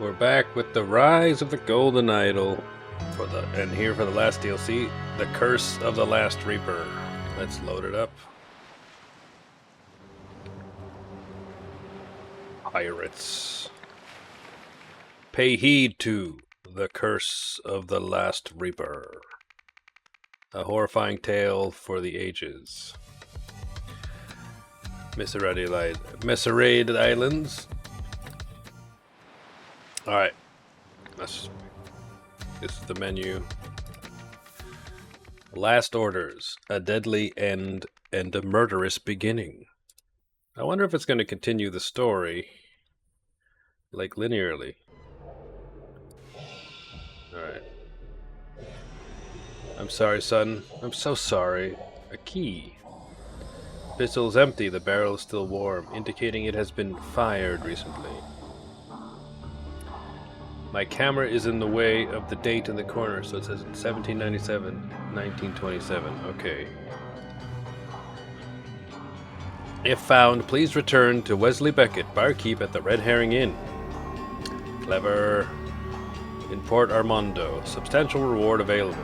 We're back with the Rise of the Golden Idol and here for the last DLC, The Curse of the Last Reaper. Let's load it up. Pirates. Pay heed to The Curse of the Last Reaper. A horrifying tale for the ages. Messerade Islands. Alright. This is the menu. Last orders. A deadly end and a murderous beginning. I wonder if it's going to continue the story, like, linearly. Alright. I'm sorry, son. I'm so sorry. A key. Pistol's empty. The barrel is still warm, indicating it has been fired recently. My camera is in the way of the date in the corner, so it says 1797, 1927. Okay. If found, please return to Wesley Beckett, barkeep at the Red Herring Inn. Clever. In Port Armando. Substantial reward available.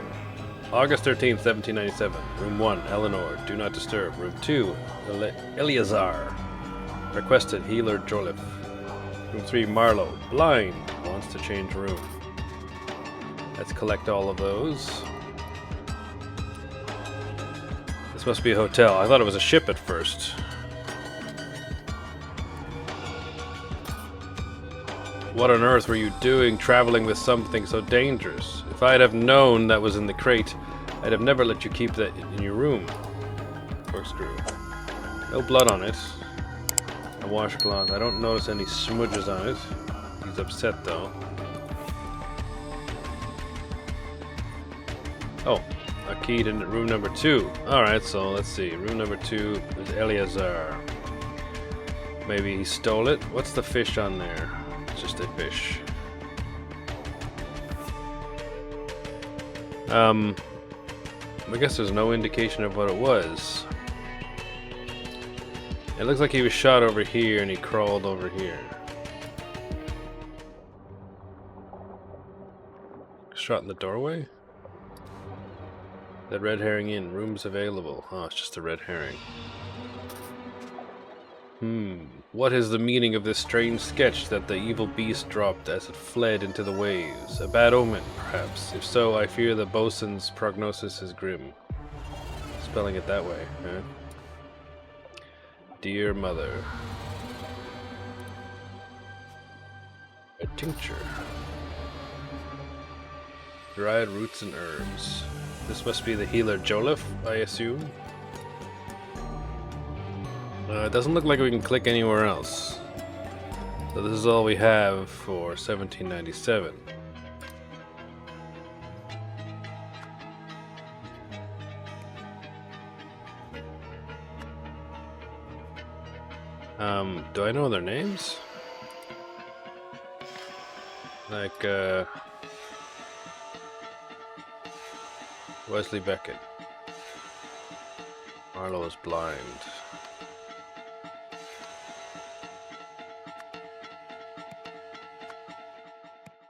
August 13th, 1797. Room 1, Eleanor. Do not disturb. Room 2, Eleazar. Requested, healer Joliffe. Room 3, Marlowe. Blind. Wants to change room. Let's collect all of those. This must be a hotel. I thought it was a ship at first. What on earth were you doing traveling with something so dangerous? If I'd have known that was in the crate, I'd have never let you keep that in your room. Corkscrew. No blood on it. A washcloth. I don't notice any smudges on it. He's upset though. Oh, a key to room number 2. Alright, so let's see. Room number 2 is Eleazar. Maybe he stole it? What's the fish on there? It's just a fish. I guess there's no indication of what it was. It looks like he was shot over here and he crawled over here. Shot in the doorway? The Red Herring Inn. Rooms available. Oh, it's just a red herring. What is the meaning of this strange sketch that the evil beast dropped as it fled into the waves? A bad omen, perhaps. If so, I fear the bosun's prognosis is grim. Spelling it that way, huh? Dear mother. A tincture. Dried roots and herbs. This must be the healer Joliffe, I assume. It doesn't look like we can click anywhere else. So this is all we have for 1797. Do I know their names? Like, Wesley Beckett. Marlowe is blind.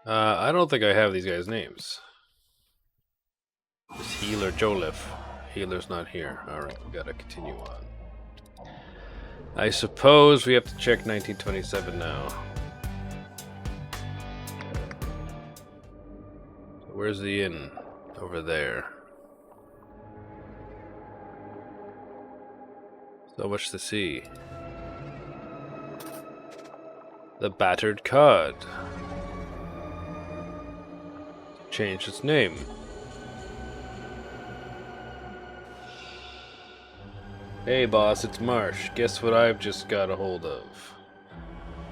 I don't think I have these guys' names. This healer Joliffe. Healer's not here. Alright, we gotta continue on. I suppose we have to check 1927 now. Where's the inn? Over there. So much to see. The Battered Cod. Changed its name. Hey boss, it's Marsh. Guess what I've just got a hold of?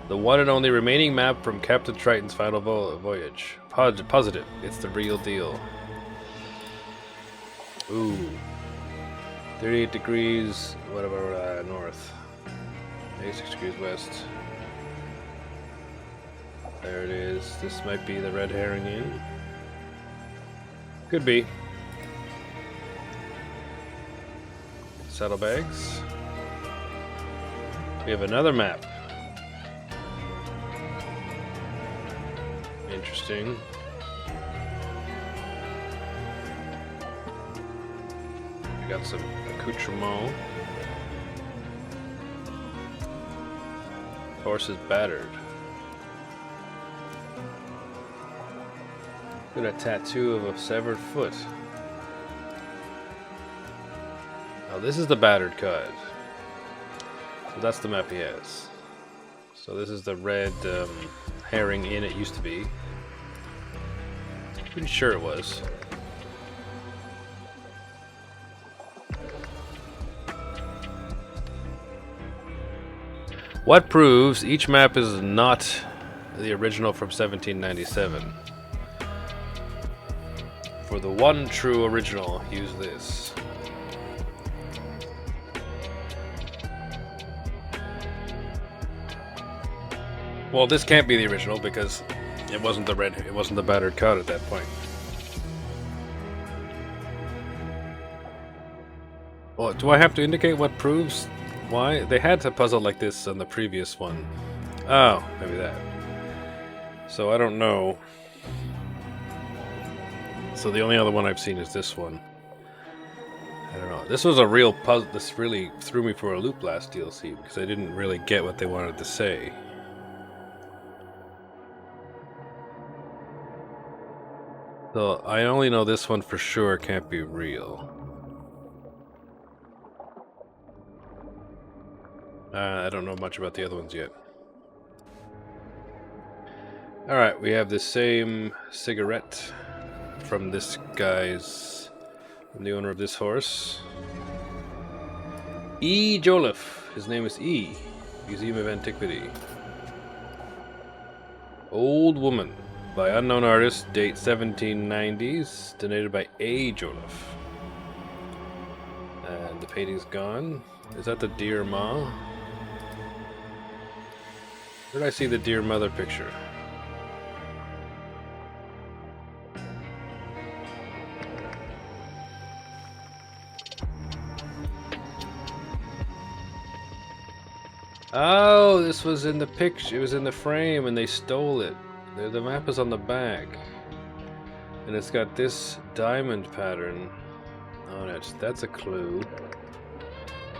The one and only remaining map from Captain Triton's final voyage. Positive, it's the real deal. Ooh. 38 degrees, whatever, north. 86 degrees west. There it is. This might be the Red Herring Inn. Could be. Saddlebags. We have another map. Interesting. We got some accoutrement. Horse is battered. Got a tattoo of a severed foot. Oh, this is the battered card. So that's the map he has. So this is the red herring inn it used to be. Pretty sure it was. What proves each map is not the original from 1797? For the one true original, use this. Well, this can't be the original because it wasn't the battered card at that point. Well, do I have to indicate what proves why? They had a puzzle like this on the previous one. Oh, maybe that. So I don't know. So the only other one I've seen is this one. I don't know. This was a real puzzle. This really threw me for a loop last DLC because I didn't really get what they wanted to say. So I only know this one for sure can't be real. I don't know much about the other ones yet. Alright, we have the same cigarette from this guy's, from the owner of this horse. E. Joliffe. His name is E. Museum of Antiquity. Old Woman. By unknown artist, date 1790s, donated by A. Joliffe. And the painting's gone. Is that the deer ma? Where did I see the dear mother picture? Oh, this was in the picture. It was in the frame and they stole it. The map is on the back. And it's got this diamond pattern on it. That's a clue.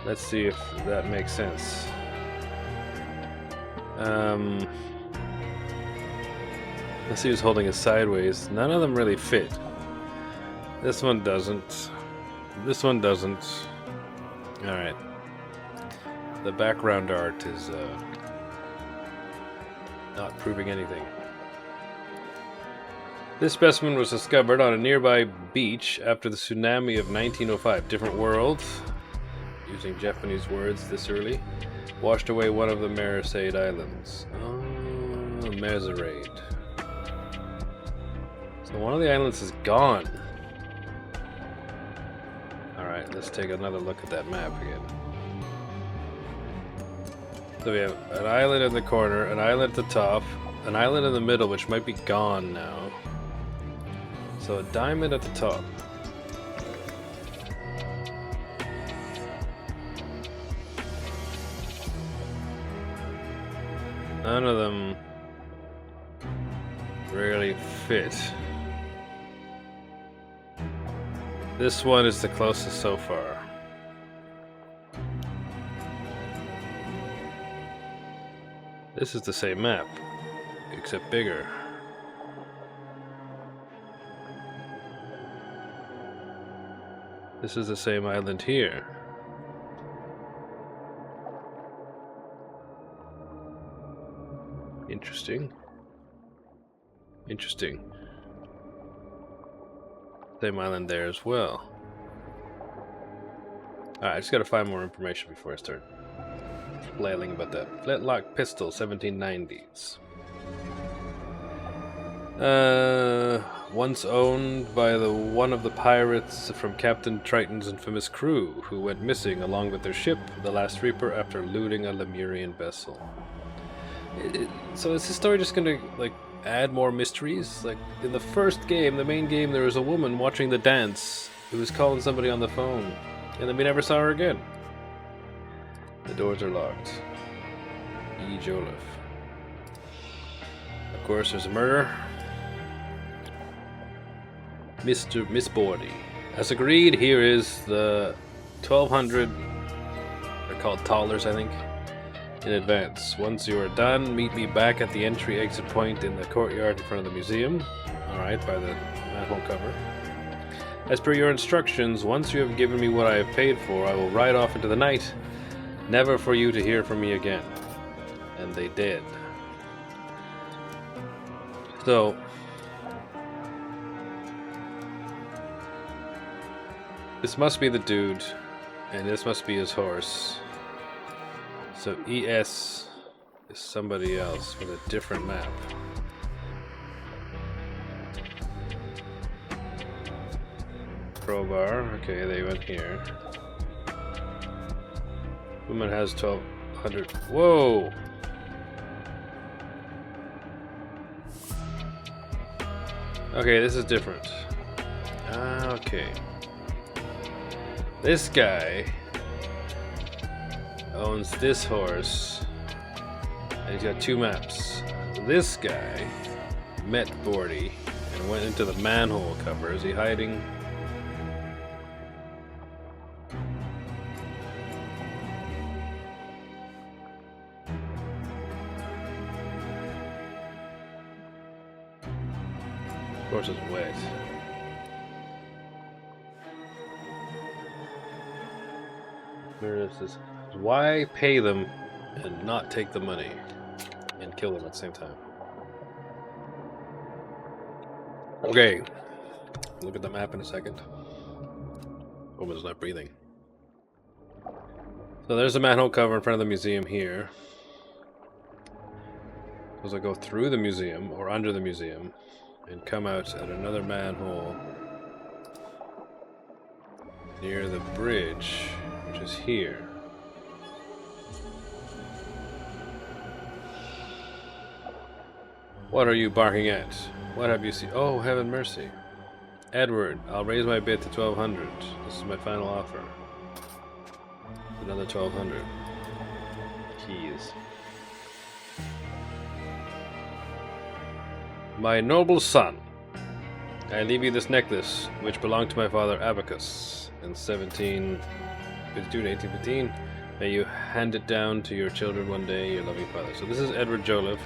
Let's see if that makes sense. Let's see who's holding it sideways. None of them really fit. This one doesn't. This one doesn't. Alright. The background art is not proving anything. This specimen was discovered on a nearby beach after the tsunami of 1905. Different world, using Japanese words this early, washed away one of the Merseyed Islands. Oh, Merseyed. So one of the islands is gone. Alright, let's take another look at that map again. So we have an island in the corner, an island at the top, an island in the middle which might be gone now. So a diamond at the top. None of them really fit. This one is the closest so far. This is the same map, except bigger. This is the same island here. Interesting. Interesting. Same island there as well. Alright, I just gotta find more information before I start flailing about that. Flintlock pistol, 1790s. Once owned by one of the pirates from Captain Triton's infamous crew, who went missing along with their ship, the Last Reaper, after looting a Lemurian vessel. So is this story just gonna, like, add more mysteries? Like, in the first game, the main game, there was a woman watching the dance who was calling somebody on the phone, and then we never saw her again. The doors are locked. E. Joliffe. Of course, there's a murder. Miss Bordy. As agreed, here is the 1200. They're called tallers, I think. In advance. Once you are done, meet me back at the entry-exit point in the courtyard in front of the museum. Alright, by the manhole cover. As per your instructions, once you have given me what I have paid for, I will ride off into the night, never for you to hear from me again. And they did. So, this must be the dude, and this must be his horse. So ES is somebody else with a different map. Crowbar, okay, they went here. Woman has 1200. Whoa! Okay, this is different. Okay. This guy owns this horse, and he's got two maps. This guy met Bordy and went into the manhole cover. Is he hiding? Of course it's wet. Murderous is why pay them and not take the money and kill them at the same time? Okay, look at the map in a second. Woman's not breathing. So there's a manhole cover in front of the museum here. Suppose I go through the museum or under the museum and come out at another manhole near the bridge, which is here. What are you barking at? What have you seen? Oh, heaven mercy. Edward, I'll raise my bid to 1200. This is my final offer. Another 1200. Keys. My noble son, I leave you this necklace, which belonged to my father Abacus in 1752 to 1815. May you hand it down to your children one day, your loving father. So this is Edward Joliffe.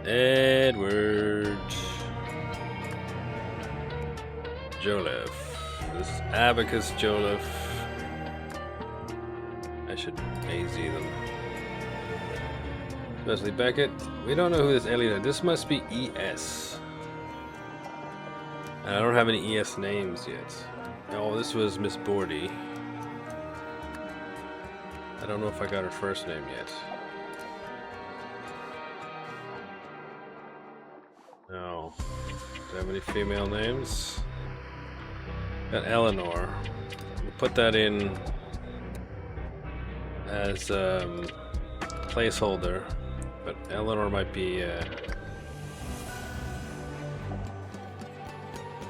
Edward Joliffe. This is Abacus Joliffe. I should AZ them. Wesley Beckett. We don't know who this alien is. This must be ES. And I don't have any ES names yet. Oh, this was Miss Bordy. I don't know if I got her first name yet. No. Do I have any female names? Got Eleanor. We'll put that in as placeholder. But Eleanor might be,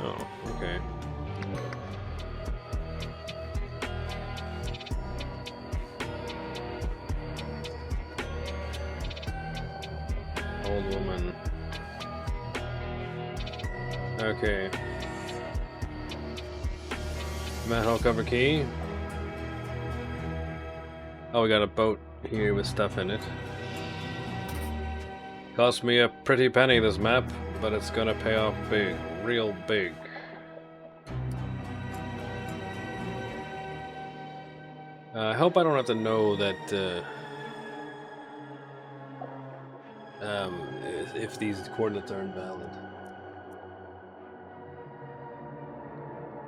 oh, okay. Old woman. Okay. Manhole cover key. Oh, we got a boat here with stuff in it. Cost me a pretty penny, this map, but it's gonna pay off big, real big. I hope I don't have to know that if these coordinates are invalid.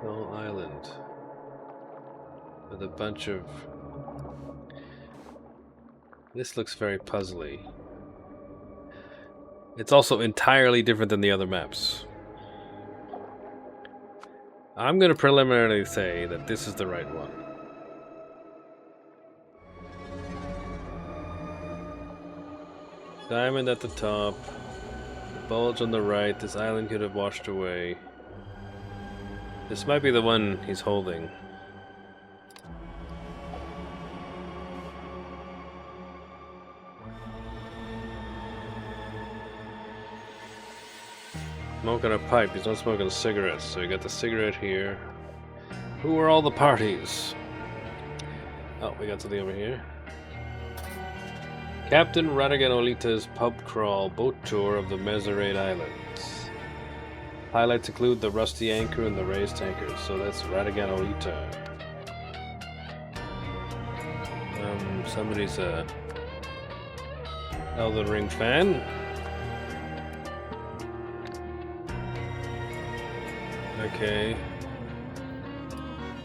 Gull Island with a bunch of. This looks very puzzly. It's also entirely different than the other maps. I'm going to preliminarily say that this is the right one. Diamond at the top. The bulge on the right. This island could have washed away. This might be the one he's holding. Smoking a pipe. He's not smoking cigarettes. So we got the cigarette here. Who are all the parties? Oh, we got something over here. Captain Radaganolita's pub crawl boat tour of the Meseret Islands. Highlights include the rusty anchor and the raised tankers. So that's Radaganolita. Somebody's a Elden Ring fan. Okay.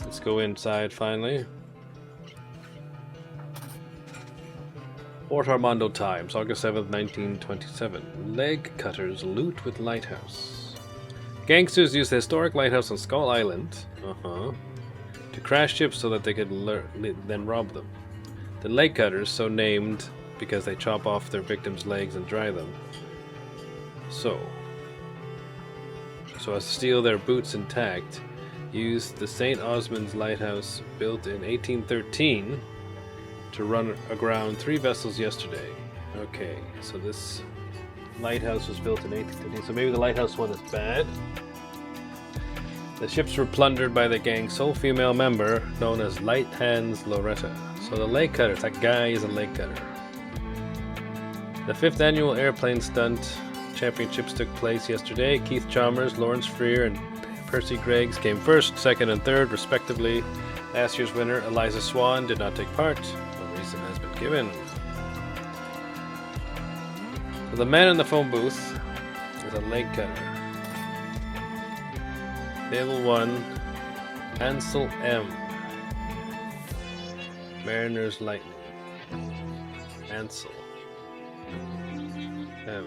Let's go inside finally. Port Armando Times, August 7th, 1927. Leg cutters loot with lighthouse. Gangsters use the historic lighthouse on Skull Island to crash ships so that they could then rob them. The leg cutters, so named because they chop off their victims' legs and dry them, so as to steal their boots intact, used the St. Osmond's lighthouse built in 1813 to run aground 3 vessels yesterday. Okay, so this lighthouse was built in 1813, so maybe the lighthouse one is bad. The ships were plundered by the gang's sole female member, known as Light Hands Loretta. So the leg cutters, that guy is a leg cutter. The 5th annual airplane stunt championships took place yesterday. Keith Chalmers, Lawrence Freer, and Percy Greggs came first, second, and third, respectively. Last year's winner, Eliza Swan, did not take part. No reason has been given. So the man in the phone booth is a leg cutter. Table 1, Ansel M. Mariner's Lightning. Ansel M.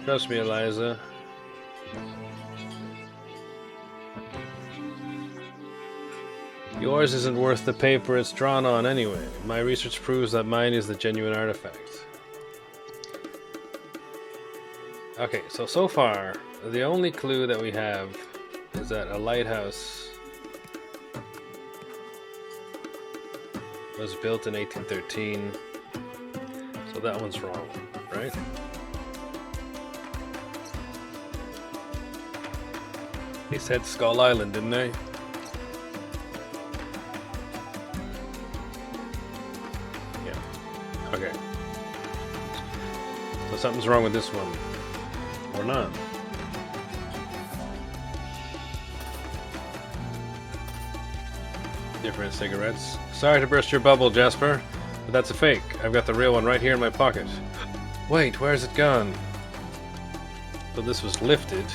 Trust me, Eliza. Yours isn't worth the paper it's drawn on anyway. My research proves that mine is the genuine artifact. Okay, so far, the only clue that we have is that a lighthouse was built in 1813. So that one's wrong, right? They said Skull Island, didn't they? Yeah. Okay. So something's wrong with this one. Or not. Different cigarettes. Sorry to burst your bubble, Jasper, but that's a fake. I've got the real one right here in my pocket. Wait, where's it gone? So this was lifted,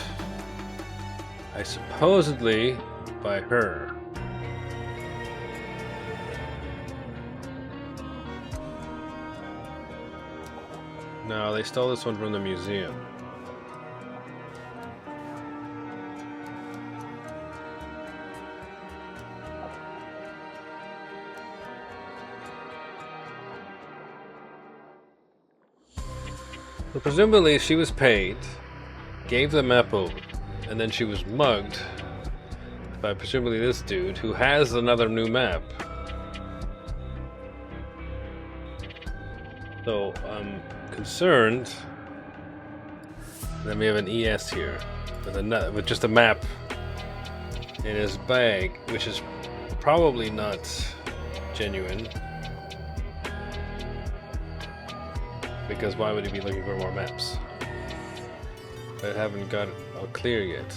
supposedly by her. No, they stole this one from the museum. So presumably she was paid, gave the map over, and then she was mugged by presumably this dude who has another new map. So I'm concerned. Then we have an ES here with just a map in his bag, which is probably not genuine. Because why would he be looking for more maps? I haven't got it all clear yet.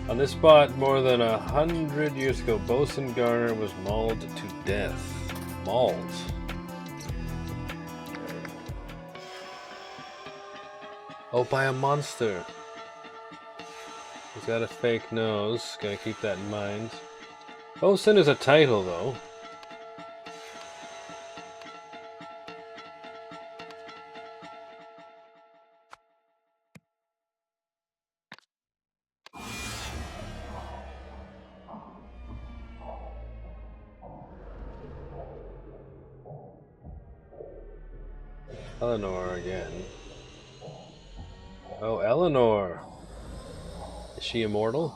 On this spot, more than 100 years ago, Bosun Garner was mauled to death. Mauled. Oh, by a monster. He's got a fake nose. Gotta keep that in mind. Bosun is a title, though. Eleanor again. Oh, Eleanor. Is she immortal?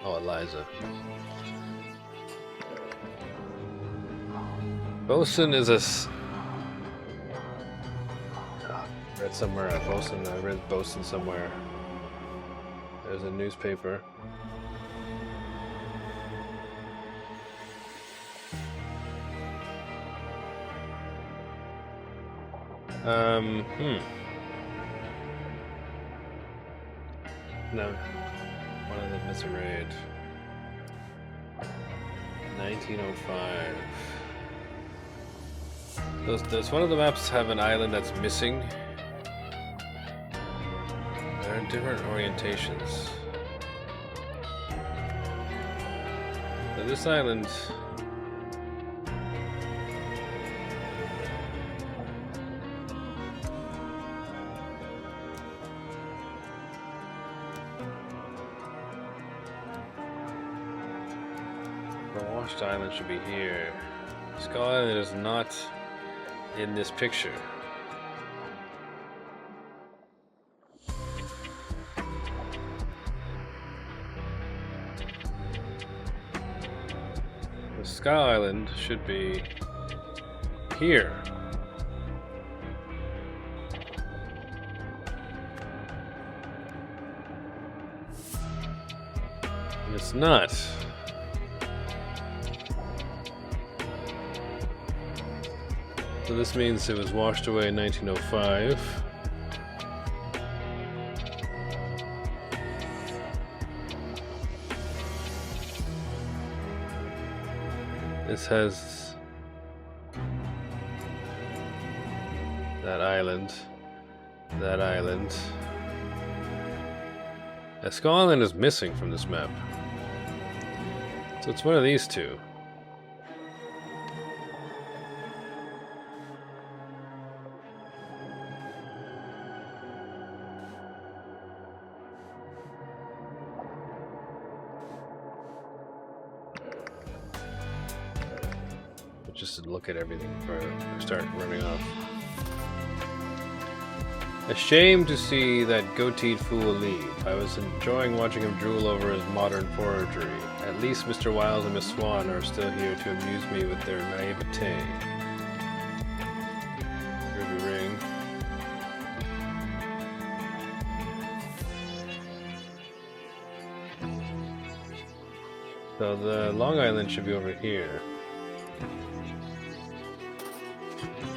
Oh, Eliza. Bosun is read somewhere at Bosun. I read Bosun somewhere. There's a newspaper. No. One of them is a raid. 1905. Does one of the maps have an island that's missing? There are different orientations. So this island... The washed island should be here. Skull Island is not in this picture. The Skull Island should be here. And it's not. So this means it was washed away in 1905. This has that island, that island. Skull Island is missing from this map. So it's one of these two. Just to look at everything before I start running off. Ashamed to see that goateed fool leave. I was enjoying watching him drool over his modern forgery. At least Mr. Wiles and Miss Swan are still here to amuse me with their naivete. Ruby ring. So the Long Island should be over here.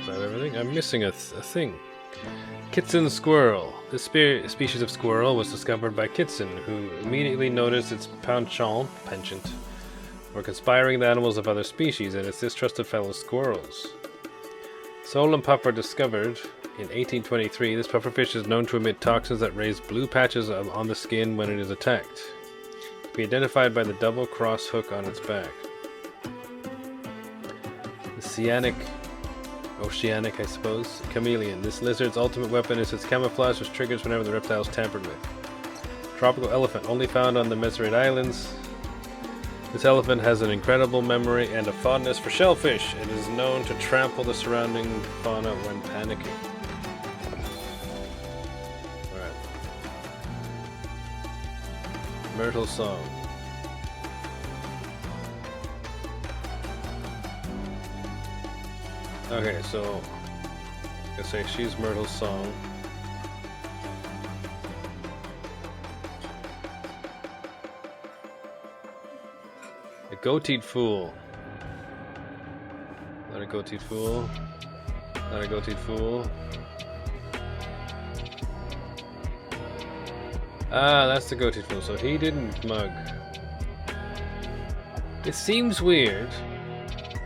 Everything. I'm missing a thing. Kitson squirrel. This species of squirrel was discovered by Kitson, who immediately noticed its penchant for conspiring the animals of other species and its distrusted fellow squirrels. Sole and puffer discovered in 1823. This pufferfish is known to emit toxins that raise blue patches on the skin when it is attacked. It can be identified by the double cross hook on its back. The Oceanic, I suppose. Chameleon. This lizard's ultimate weapon is its camouflage, which triggers whenever the reptile is tampered with. Tropical elephant, only found on the Meseret Islands. This elephant has an incredible memory and a fondness for shellfish. It is known to trample the surrounding fauna when panicking. Alright. Myrtle Song. Okay, so I say she's Myrtle's Song. A goateed fool. Not a goateed fool. Not a goateed fool. Ah, that's the goateed fool. So he didn't mug. It seems weird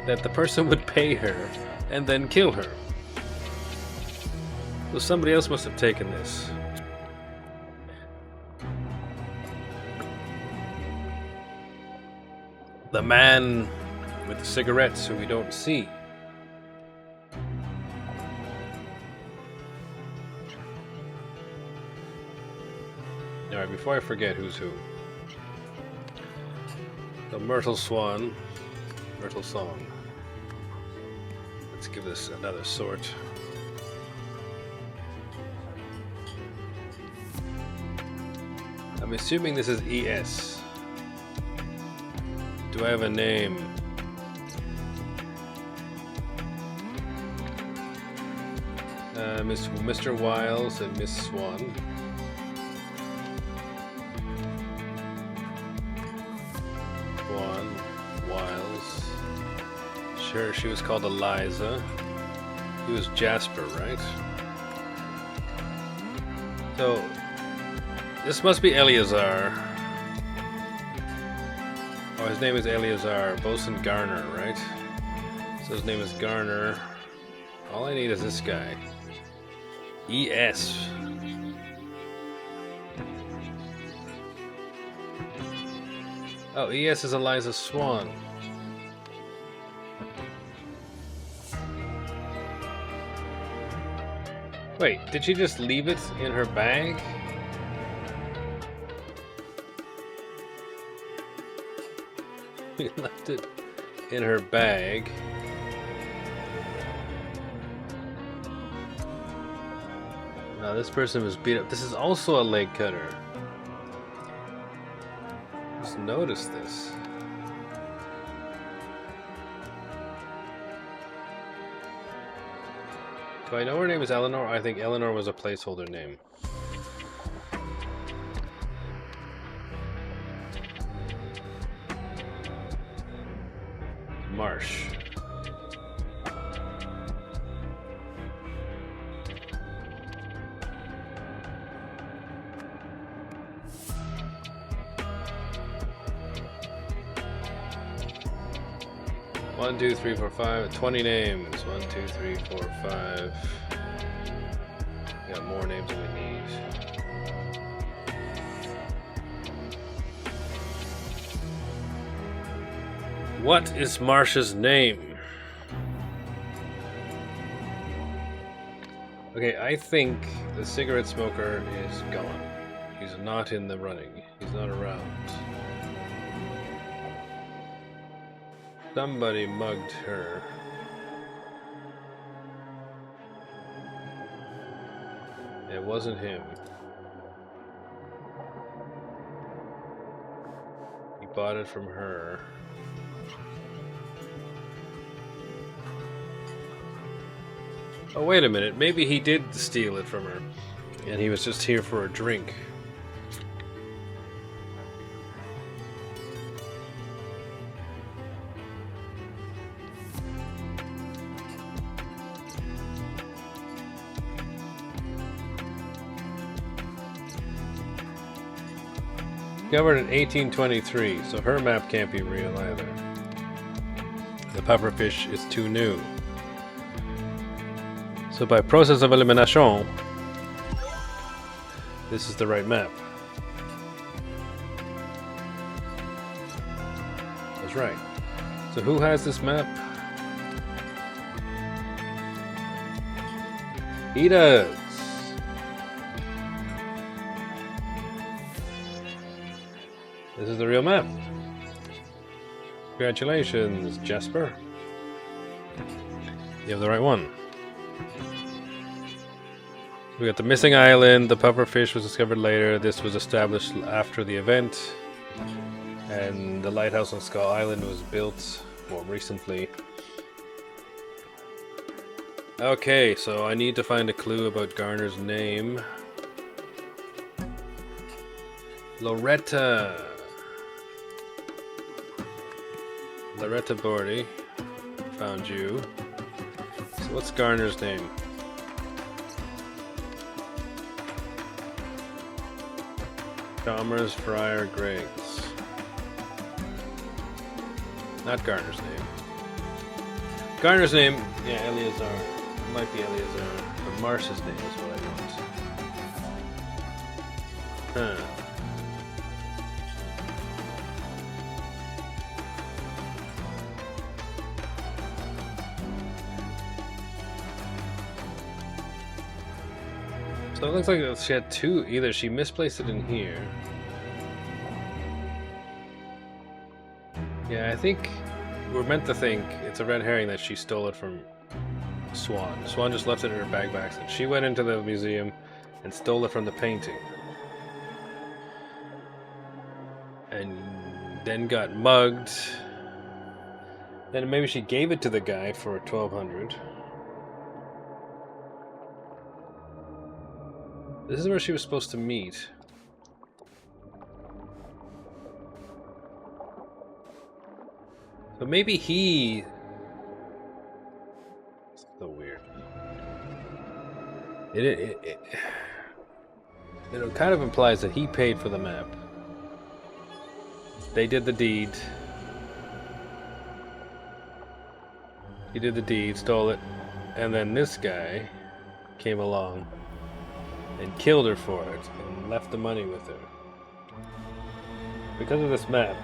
that the person would pay her and then kill her. So somebody else must have taken this. The man with the cigarettes who we don't see. Alright, before I forget who's who. The Myrtle Swan. Myrtle Song. Let's give this another sort. I'm assuming this is ES. Do I have a name? Mr. Wiles and Miss Swan. Wiles. Sure, she was called Eliza. He was Jasper, right? So, this must be Eleazar. Oh, his name is Eleazar. Bosun Garner, right? So his name is Garner. All I need is this guy. ES. Oh, ES is Eliza Swan. Wait, did she just leave it in her bag? We left it in her bag. Now this person was beat up. This is also a leg cutter. Just notice this. Do I know her name is Eleanor? I think Eleanor was a placeholder name. Marsh. One, two, three, four, five. 20 names. 1, 2, 3, 4, 5. We got more names than we need. What is Marsh's name? Okay, I think the cigarette smoker is gone. He's not in the running. He's not around. Somebody mugged her. It wasn't him. He bought it from her. Oh, wait a minute. Maybe he did steal it from her. And he was just here for a drink. Discovered in 1823, so her map can't be real either. The pufferfish is too new. So by process of elimination, this is the right map. That's right. So who has this map? He does. This is the real map. Congratulations, Jasper. You have the right one. We got the missing island. The pufferfish was discovered later. This was established after the event. And the lighthouse on Skull Island was built more recently. Okay, so I need to find a clue about Garner's name. Loretta Bordy. Found you. So what's Garner's name? Chalmers Friar Griggs. Not Garner's name. Garner's name, yeah, Eleazar. It might be Eleazar. But Marsh's name is what I want. Huh. So it looks like she had two. Either she misplaced it in here. Yeah, I think we're meant to think it's a red herring that she stole it from Swan. Swan just left it in her bag by accident. She went into the museum and stole it from the painting. And then got mugged. Then maybe she gave it to the guy for 1,200. This is where she was supposed to meet. But maybe he... So weird. It kind of implies that he paid for the map. They did the deed. He did the deed, stole it, and then this guy came along and killed her for it and left the money with her. Because of this map.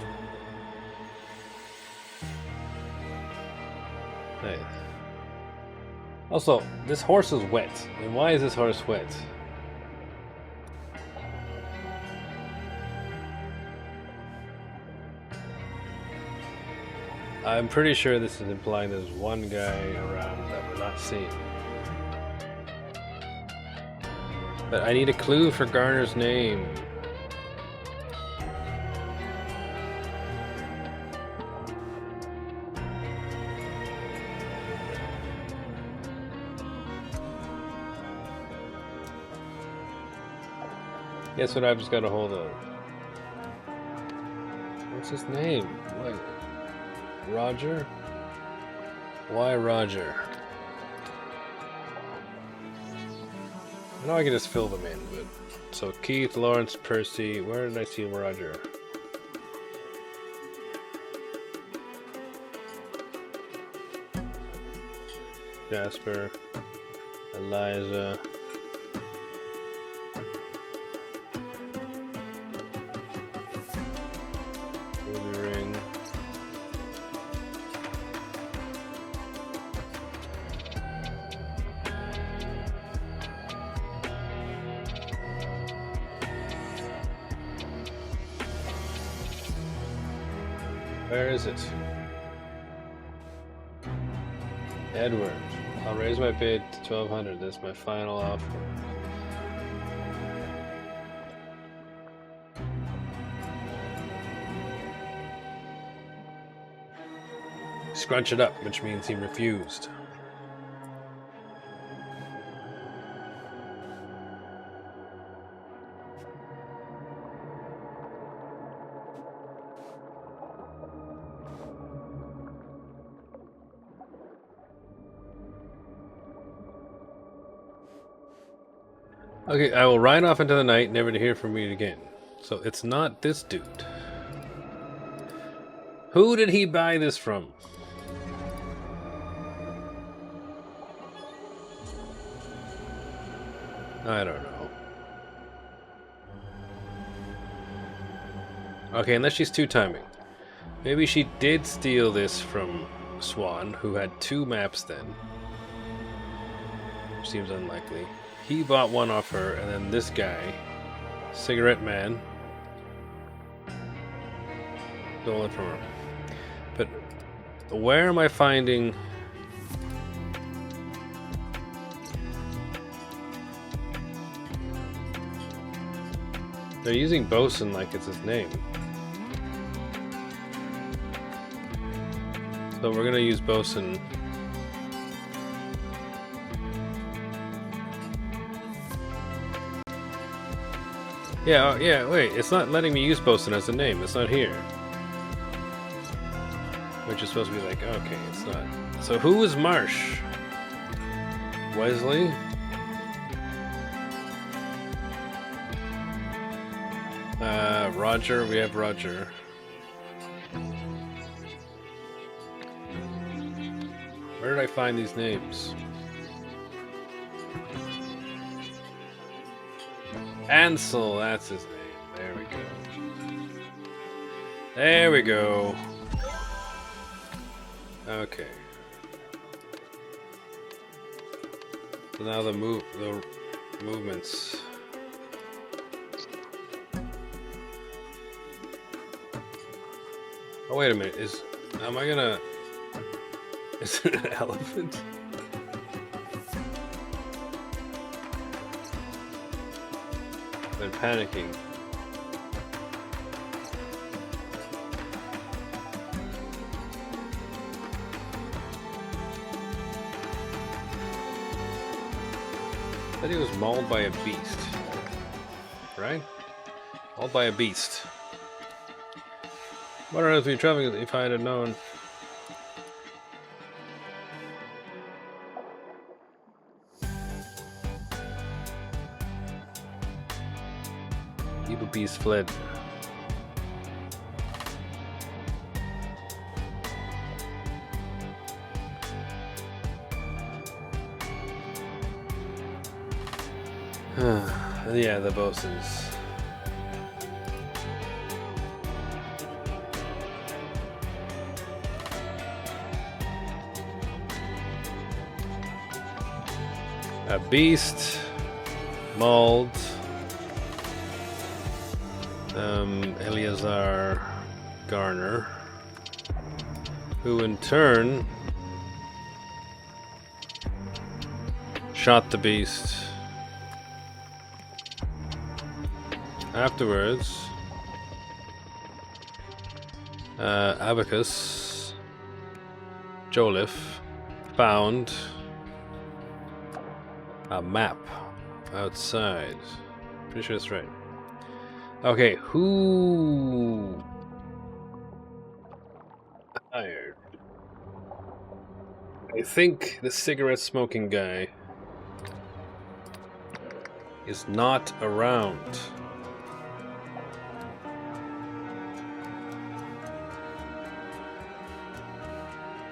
Nice. Also, this horse is wet. And why is this horse wet? I'm pretty sure this is implying there's one guy around that we're not seeing. But I need a clue for Garner's name. Guess what I've just got a hold of? What's his name? Wait. Roger? Why Roger? I know I can just fill them in, but... So Keith, Lawrence, Percy... Where did I see Roger? Jasper... Eliza... Ruby Ring... Where is it? Edward. I'll raise my bid to 1200. That's my final offer. Scrunch it up, which means he refused. Okay, I will ride off into the night, never to hear from me again. So it's not this dude. Who did he buy this from? I don't know. Okay, unless she's two-timing. Maybe she did steal this from Swan, who had two maps then. Which seems unlikely. He bought one off her, and then this guy, Cigarette Man, stole it from her. But where am I finding... They're using Bosun like it's his name. So we're gonna use Bosun. Yeah, wait, it's not letting me use Bosun as a name, it's not here. Which is supposed to be like, okay, it's not. So who is Marsh? Wesley? Roger, we have Roger. Where did I find these names? Ansel, that's his name. There we go. There we go. Okay. So now the movements. Oh wait a minute, am I gonna... Is it an elephant? I'm panicking. I thought he was mauled by a beast. right? All by a beast. What on earth were you traveling if I had known? Evil beast fled. Yeah, the bosses. A beast, mauled, Eleazar Garner, who in turn shot the beast. Afterwards, Abacus Joliffe found a map outside. Pretty sure that's right. Okay, who hired? I think the cigarette smoking guy is not around.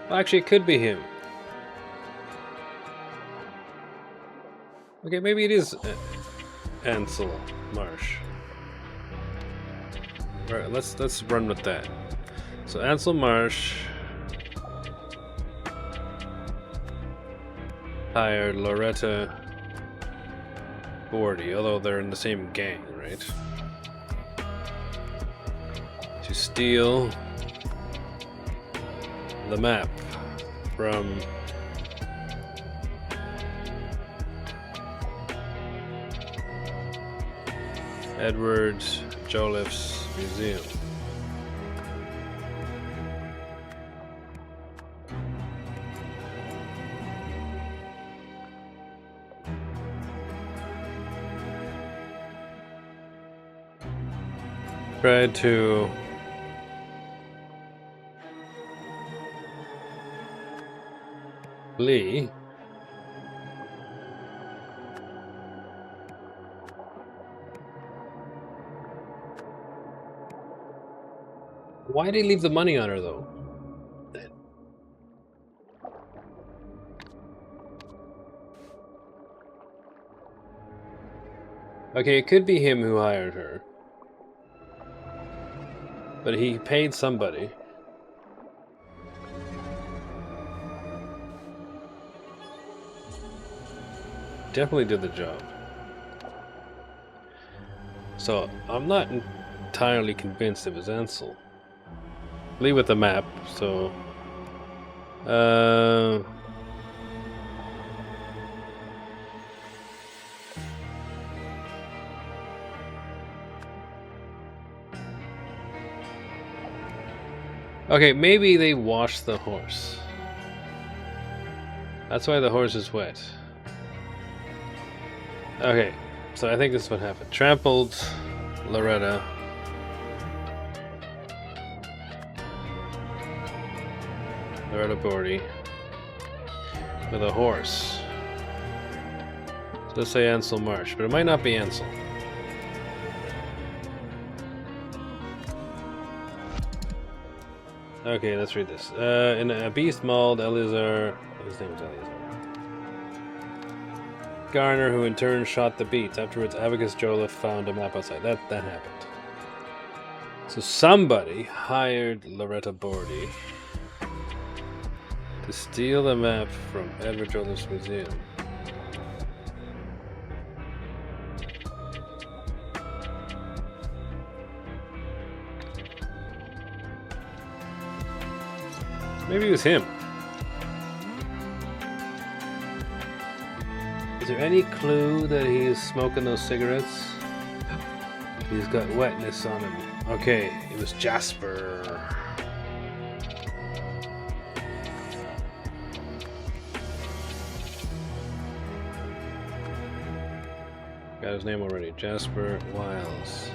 Well, actually, it could be him. Okay, maybe it is Ansel Marsh. All right, let's run with that. So Ansel Marsh hired Loretta Bordy, although they're in the same gang, right? To steal the map from Edward Joliffe's museum. Tried to flee. Why did he leave the money on her, though? Okay, it could be him who hired her. But he paid somebody. Definitely did the job. So, I'm not entirely convinced it was Ansel. Leave with the map, so... Okay, maybe they washed the horse. That's why the horse is wet. Okay, so I think this is what happened. Trampled Loretta. Loretta Bordy. With a horse. So let's say Ansel Marsh, but it might not be Ansel. Okay, let's read this. In a beast mauled Eleazar. His name was Eleazar. Garner, who in turn shot the beats. Afterwards, Abacus Joliffe found a map outside. That happened. So somebody hired Loretta Bordy to steal the map from Edward Joliffe's museum. Maybe it was him. Is there any clue that he's smoking those cigarettes? He's got wetness on him. Okay, it was Jasper. Got his name already. Jasper Wiles.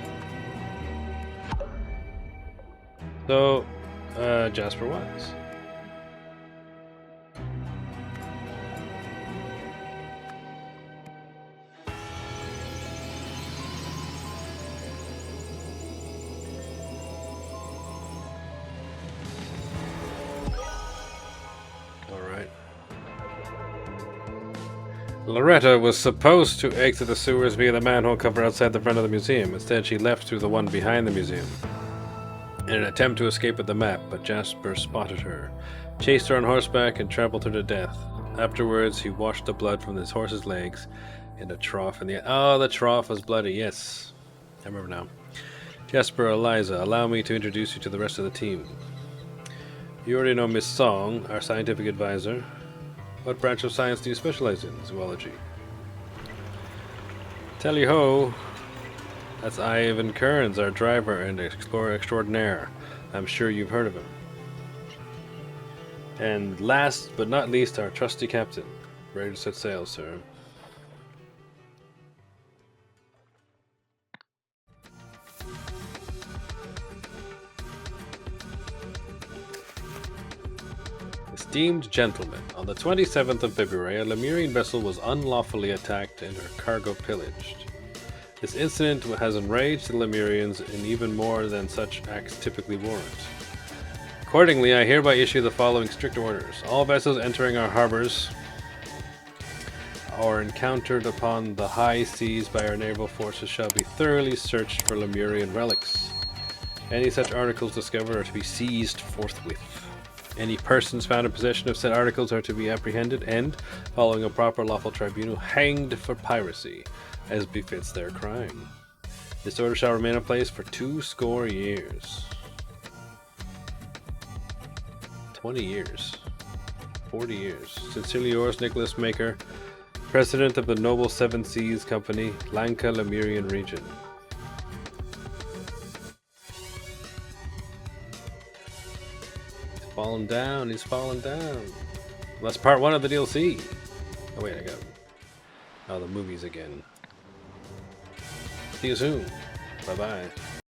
So, Jasper Wiles. Loretta was supposed to exit the sewers via the manhole cover outside the front of the museum. Instead, she left through the one behind the museum in an attempt to escape with the map, but Jasper spotted her, chased her on horseback, and trampled her to death. Afterwards, he washed the blood from his horse's legs in a trough in the... Oh, the trough was bloody, yes. I remember now. Jasper, Eliza, allow me to introduce you to the rest of the team. You already know Miss Song, our scientific advisor. What branch of science do you specialize in? Zoology. Tally ho! That's Ivan Kearns, our driver and explorer extraordinaire. I'm sure you've heard of him. And last but not least, our trusty captain. Ready to set sail, sir. Esteemed gentlemen, on the 27th of February, a Lemurian vessel was unlawfully attacked and her cargo pillaged. This incident has enraged the Lemurians in even more than such acts typically warrant. Accordingly, I hereby issue the following strict orders. All vessels entering our harbors or encountered upon the high seas by our naval forces shall be thoroughly searched for Lemurian relics. Any such articles discovered are to be seized forthwith. Any persons found in possession of said articles are to be apprehended and, following a proper lawful tribunal, hanged for piracy, as befits their crime. This order shall remain in place for 20 years. 20 years. 40 years. Sincerely yours, Nicholas Maker, President of the Noble Seven Seas Company, Lanka Lemurian Region. Falling down, he's falling down. Well, that's part 1 of the DLC. Oh wait, I got the movies again. See you soon. Bye bye.